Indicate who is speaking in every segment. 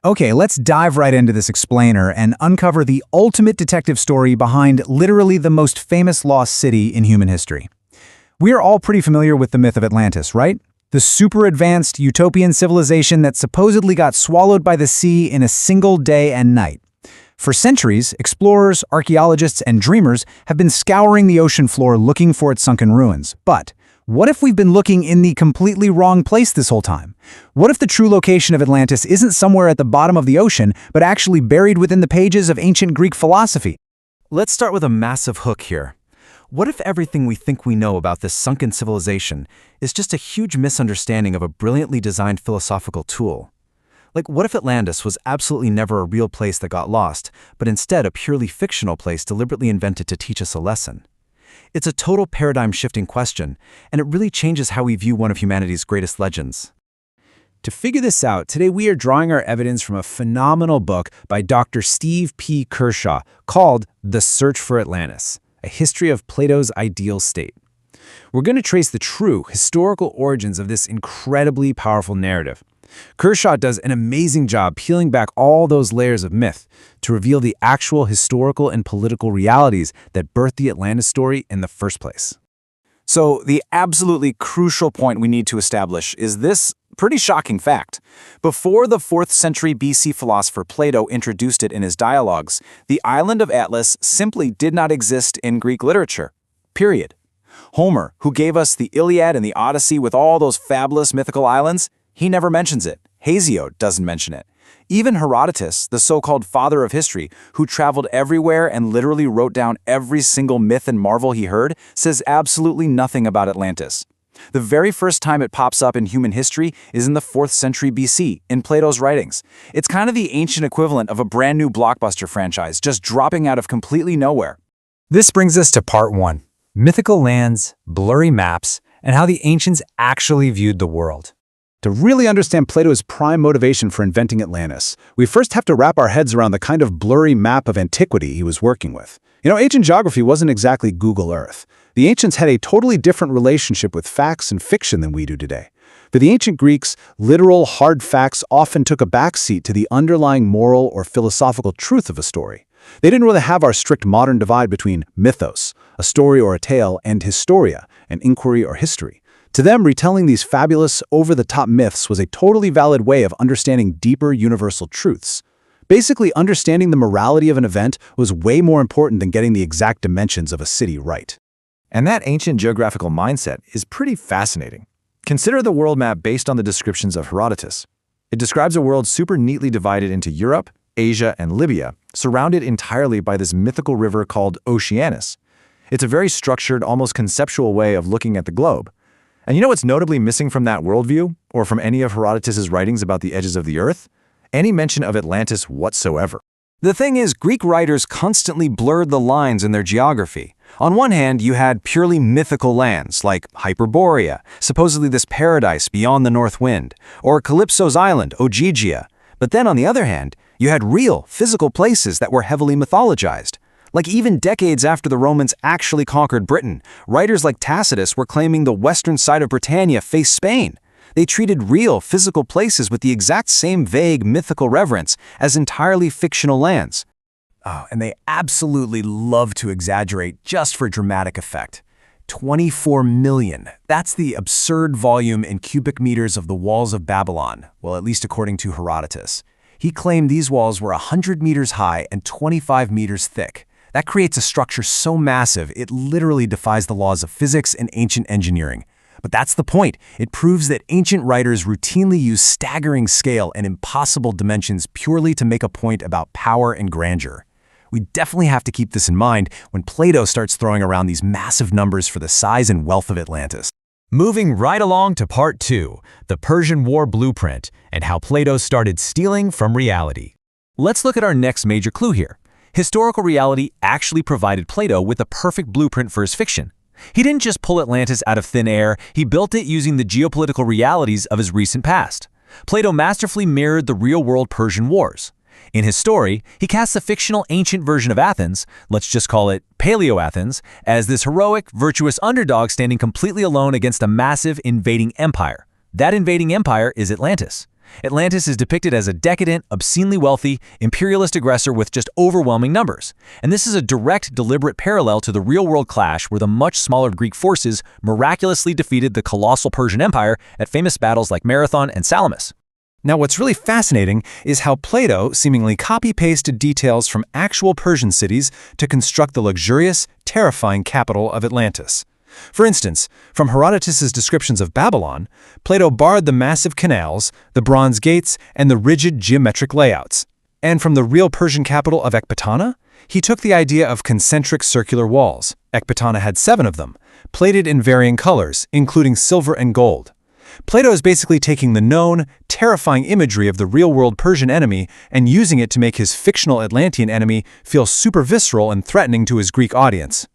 Speaker 1: Okay, let's dive right into this explainer and uncover the ultimate detective story behind literally the most famous lost city in human history. We are all pretty familiar with the myth of Atlantis, right? The super advanced utopian civilization that supposedly got swallowed by the sea in a single day and night. For centuries, explorers, archaeologists, and dreamers have been scouring the ocean floor looking for its sunken ruins. But what if we've been looking in the completely wrong place this whole time? What if the true location of Atlantis isn't somewhere at the bottom of the ocean, but actually buried within the pages of ancient Greek philosophy?
Speaker 2: Let's start with a massive hook here. What if everything we think we know about this sunken civilization is just a huge misunderstanding of a brilliantly designed philosophical tool? Like, what if Atlantis was absolutely never a real place that got lost, but instead a purely fictional place deliberately invented to teach us a lesson? It's a total paradigm-shifting question, and it really changes how we view one of humanity's greatest legends.
Speaker 1: To figure this out, today we are drawing our evidence from a phenomenal book by Dr. Steve P. Kershaw called The Search for Atlantis, a history of Plato's ideal state. We're going to trace the true historical origins of this incredibly powerful narrative. Kershaw does an amazing job peeling back all those layers of myth to reveal the actual historical and political realities that birthed the Atlantis story in the first place. So, the absolutely crucial point we need to establish is this pretty shocking fact. Before the 4th century BC philosopher Plato introduced it in his dialogues, the island of Atlas simply did not exist in Greek literature. Period. Homer, who gave us the Iliad and the Odyssey with all those fabulous mythical islands, he never mentions it. Hesiod doesn't mention it. Even Herodotus, the so-called father of history, who traveled everywhere and literally wrote down every single myth and marvel he heard, says absolutely nothing about Atlantis. The very first time it pops up in human history is in the 4th century BC, in Plato's writings. It's kind of the ancient equivalent of a brand new blockbuster franchise, just dropping out of completely nowhere.
Speaker 3: This brings us to part 1, mythical lands, blurry maps, and how the ancients actually viewed the world.
Speaker 1: To really understand Plato's prime motivation for inventing Atlantis, we first have to wrap our heads around the kind of blurry map of antiquity he was working with. Ancient geography wasn't exactly Google Earth. The ancients had a totally different relationship with facts and fiction than we do today. For the ancient Greeks, literal, hard facts often took a backseat to the underlying moral or philosophical truth of a story. They didn't really have our strict modern divide between mythos, a story or a tale, and historia, an inquiry or history. To them, retelling these fabulous, over-the-top myths was a totally valid way of understanding deeper universal truths. Basically, understanding the morality of an event was way more important than getting the exact dimensions of a city right.
Speaker 2: And that ancient geographical mindset is pretty fascinating. Consider the world map based on the descriptions of Herodotus. It describes a world super neatly divided into Europe, Asia, and Libya, surrounded entirely by this mythical river called Oceanus. It's a very structured, almost conceptual way of looking at the globe. And you know what's notably missing from that worldview, or from any of Herodotus' writings about the edges of the earth? Any mention of Atlantis whatsoever. The thing is, Greek writers constantly blurred the lines in their geography. On one hand, you had purely mythical lands, like Hyperborea, supposedly this paradise beyond the north wind, or Calypso's island, Ogygia. But then on the other hand, you had real, physical places that were heavily mythologized. Like even decades after the Romans actually conquered Britain, writers like Tacitus were claiming the western side of Britannia faced Spain. They treated real, physical places with the exact same vague, mythical reverence as entirely fictional lands.
Speaker 1: Oh, and they absolutely love to exaggerate just for dramatic effect. 24 million. That's the absurd volume in cubic meters of the walls of Babylon, well, at least according to Herodotus. He claimed these walls were 100 meters high and 25 meters thick. That creates a structure so massive, it literally defies the laws of physics and ancient engineering. But that's the point. It proves that ancient writers routinely use staggering scale and impossible dimensions purely to make a point about power and grandeur. We definitely have to keep this in mind when Plato starts throwing around these massive numbers for the size and wealth of Atlantis.
Speaker 3: Moving right along to part 2, the Persian War blueprint, and how Plato started stealing from reality.
Speaker 2: Let's look at our next major clue here. Historical reality actually provided Plato with a perfect blueprint for his fiction. He didn't just pull Atlantis out of thin air, he built it using the geopolitical realities of his recent past. Plato masterfully mirrored the real-world Persian wars. In his story, he casts a fictional ancient version of Athens, let's just call it Paleo-Athens, as this heroic, virtuous underdog standing completely alone against a massive invading empire. That invading empire is Atlantis.
Speaker 4: Atlantis is depicted as a decadent, obscenely wealthy, imperialist aggressor with just overwhelming numbers. And this is a direct, deliberate parallel to the real-world clash where the much smaller Greek forces miraculously defeated the colossal Persian Empire at famous battles like Marathon and Salamis.
Speaker 1: Now, what's really fascinating is how Plato seemingly copy-pasted details from actual Persian cities to construct the luxurious, terrifying capital of Atlantis. For instance, from Herodotus's descriptions of Babylon, Plato borrowed the massive canals, the bronze gates, and the rigid geometric layouts. And from the real Persian capital of Ecbatana, he took the idea of concentric circular walls. Ecbatana had 7 of them, plated in varying colors, including silver and gold. Plato is basically taking the known, terrifying imagery of the real-world Persian enemy and using it to make his fictional Atlantean enemy feel super visceral and threatening to his Greek audience.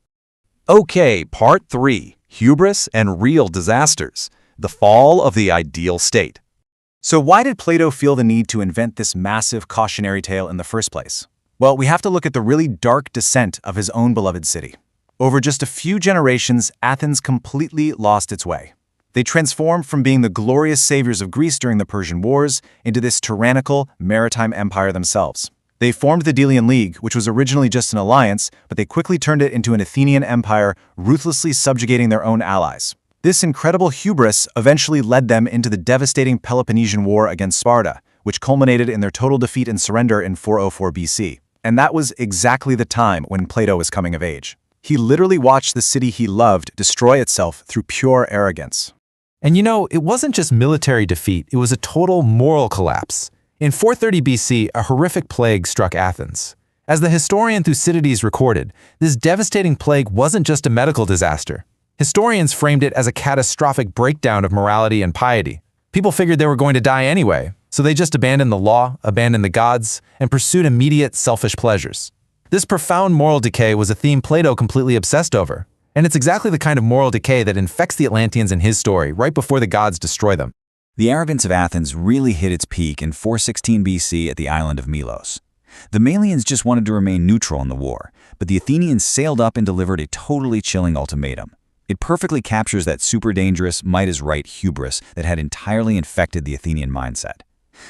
Speaker 2: Okay, part 3, hubris and real disasters, the fall of the ideal state. So why did Plato feel the need to invent this massive cautionary tale in the first place? Well, we have to look at the really dark descent of his own beloved city. Over just a few generations, Athens completely lost its way. They transformed from being the glorious saviors of Greece during the Persian Wars into this tyrannical maritime empire themselves. They formed the Delian League, which was originally just an alliance, but they quickly turned it into an Athenian empire, ruthlessly subjugating their own allies. This incredible hubris eventually led them into the devastating Peloponnesian War against Sparta, which culminated in their total defeat and surrender in 404 BC. And that was exactly the time when Plato was coming of age. He literally watched the city he loved destroy itself through pure arrogance.
Speaker 4: And it wasn't just military defeat, it was a total moral collapse. In 430 BC, a horrific plague struck Athens. As the historian Thucydides recorded, this devastating plague wasn't just a medical disaster. Historians framed it as a catastrophic breakdown of morality and piety. People figured they were going to die anyway, so they just abandoned the law, abandoned the gods, and pursued immediate selfish pleasures. This profound moral decay was a theme Plato completely obsessed over. And it's exactly the kind of moral decay that infects the Atlanteans in his story right before the gods destroy them.
Speaker 5: The arrogance of Athens really hit its peak in 416 BC at the island of Melos. The Melians just wanted to remain neutral in the war, but the Athenians sailed up and delivered a totally chilling ultimatum. It perfectly captures that super dangerous, might-is-right hubris that had entirely infected the Athenian mindset.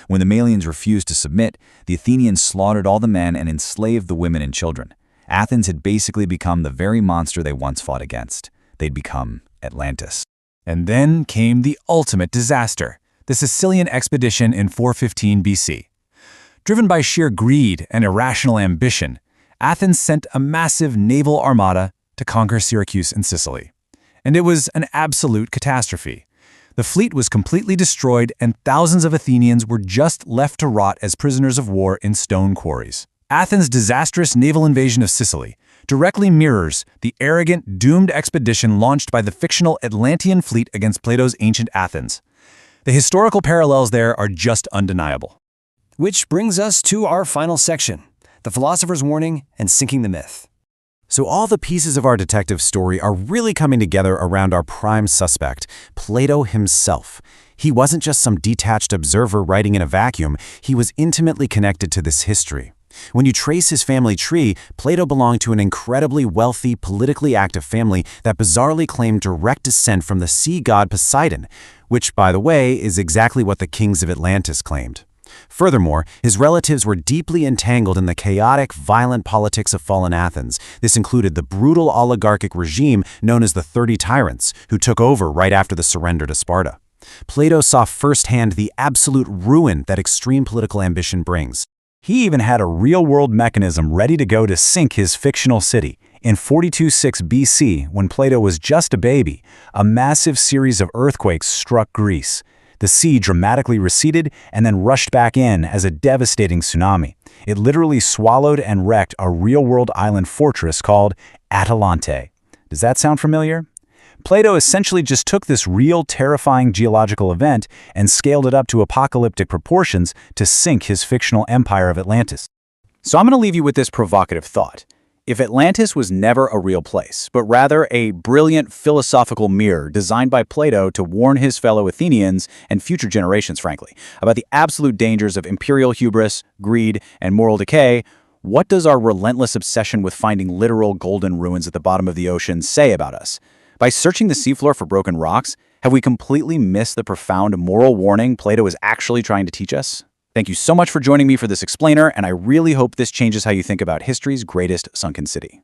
Speaker 5: When the Melians refused to submit, the Athenians slaughtered all the men and enslaved the women and children. Athens had basically become the very monster they once fought against. They'd become Atlantis.
Speaker 1: And then came the ultimate disaster, the Sicilian expedition in 415 BC. Driven by sheer greed and irrational ambition, Athens sent a massive naval armada to conquer Syracuse and Sicily. And it was an absolute catastrophe. The fleet was completely destroyed and thousands of Athenians were just left to rot as prisoners of war in stone quarries. Athens' disastrous naval invasion of Sicily directly mirrors the arrogant, doomed expedition launched by the fictional Atlantean fleet against Plato's ancient Athens. The historical parallels there are just undeniable. Which brings us to our final section, the philosopher's warning and sinking the myth. So all the pieces of our detective story are really coming together around our prime suspect, Plato himself. He wasn't just some detached observer writing in a vacuum, he was intimately connected to this history. When you trace his family tree, Plato belonged to an incredibly wealthy, politically active family that bizarrely claimed direct descent from the sea god Poseidon, which, by the way, is exactly what the kings of Atlantis claimed. Furthermore, his relatives were deeply entangled in the chaotic, violent politics of fallen Athens. This included the brutal oligarchic regime known as the 30 Tyrants, who took over right after the surrender to Sparta. Plato saw firsthand the absolute ruin that extreme political ambition brings. He even had a real-world mechanism ready to go to sink his fictional city. In 426 BC, when Plato was just a baby, a massive series of earthquakes struck Greece. The sea dramatically receded and then rushed back in as a devastating tsunami. It literally swallowed and wrecked a real-world island fortress called Atalante. Does that sound familiar? Plato essentially just took this real, terrifying geological event and scaled it up to apocalyptic proportions to sink his fictional empire of Atlantis. So I'm going to leave you with this provocative thought. If Atlantis was never a real place, but rather a brilliant philosophical mirror designed by Plato to warn his fellow Athenians and future generations, frankly, about the absolute dangers of imperial hubris, greed, and moral decay, what does our relentless obsession with finding literal golden ruins at the bottom of the ocean say about us? By searching the seafloor for broken rocks,
Speaker 6: Have we completely missed the profound moral warning Plato is actually trying to teach us? Thank you so much for joining me for this explainer, and I really hope this changes how you think about history's greatest sunken city.